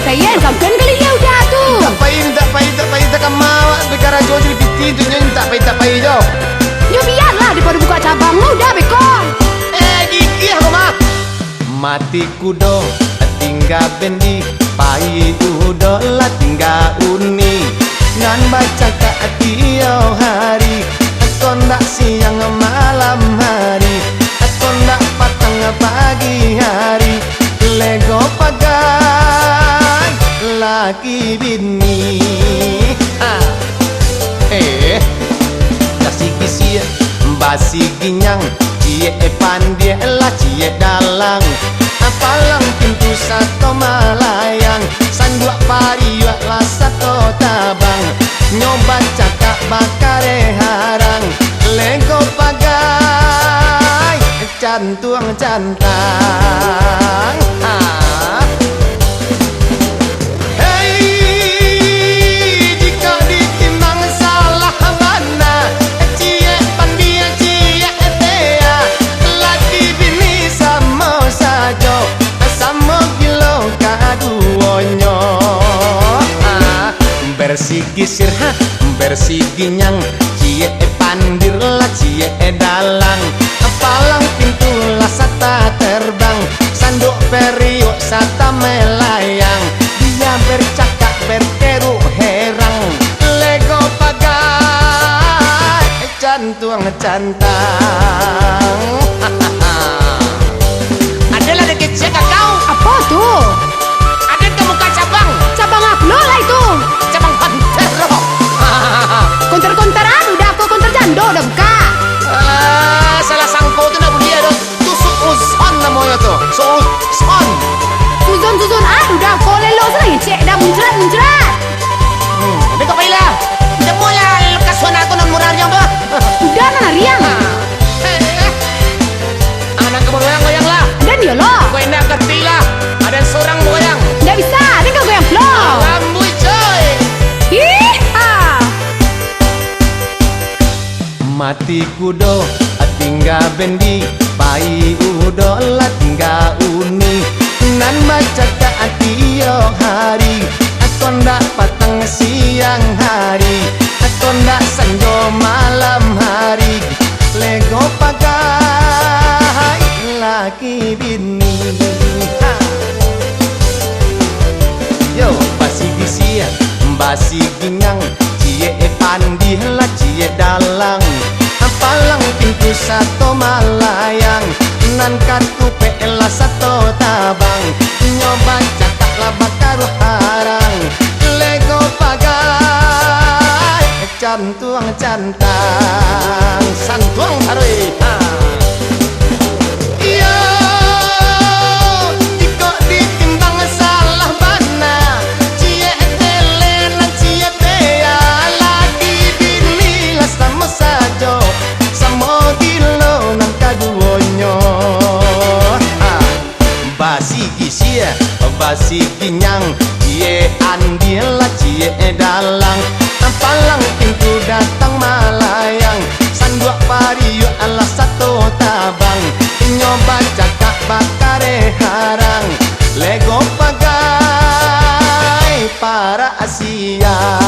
Saya sampean kali ya udah tuh. Tak payah tak mau bicara jual jadi piti tu nyanyi tak payah jo. Ya biarlah daripada buka cabang udah bekon. Gigi aku mah. Mati kudo tinggal bendi pai udo lah tinggal uni ngan baca ka tiap hari aku ndak siang malam hari aku ndak patang pagi hari lego pagai laki bini kasih kisia basi ginyang cie pandai lah cie dalang apalang pintu satu malayang sandua pariwa lah satu tabang nyoba cakap bakare harang lego pagai cantuang cantang bersih sirha bersih ginyang cie pandir lah cie dalang apalang pintu lah sata terbang sanduk periuk sata melayang dia bercakap berteru herang lego pagai cantuang cantang adalah deket cek kau Apa tuh? ada kamu buka cabang Cabang apa lah itu? Konter-konteran udah aku konter jando udah buka. Salah sangko itu nak dia dong. Tu Suzon namanya tuh. Suzon. Suzon udah aku lelo sering cek dah muncrat. Tapi kau pilih. Demo ya kasuan aku non murah yang tuh. Udah nana riang. Anak kamu goyang lah. Dan dia lo. Kau enak kerti lah. Ada seorang goyang. Nggak bisa, ini kau goyang flow. Rambut coy. Mati kudo tinggal bendi pai udo lah tinggal uni nan baca ka tiap hari aku ndak patang siang hari aku ndak sanjo malam hari lego pagai laki bini yo basi gisia basi ginyang cie pandi lah cie dalang apalang pintu satu malayang nan katupe lah satu tabang nyoba cakap lah bakar harang lego pagai cantuang cantang santuang harui basi ginyang cie andil lah cie dalang apalang pintu datang malayang sandua pariu ala satu tabang nyoba cakap bakare harang lego pagai para Asia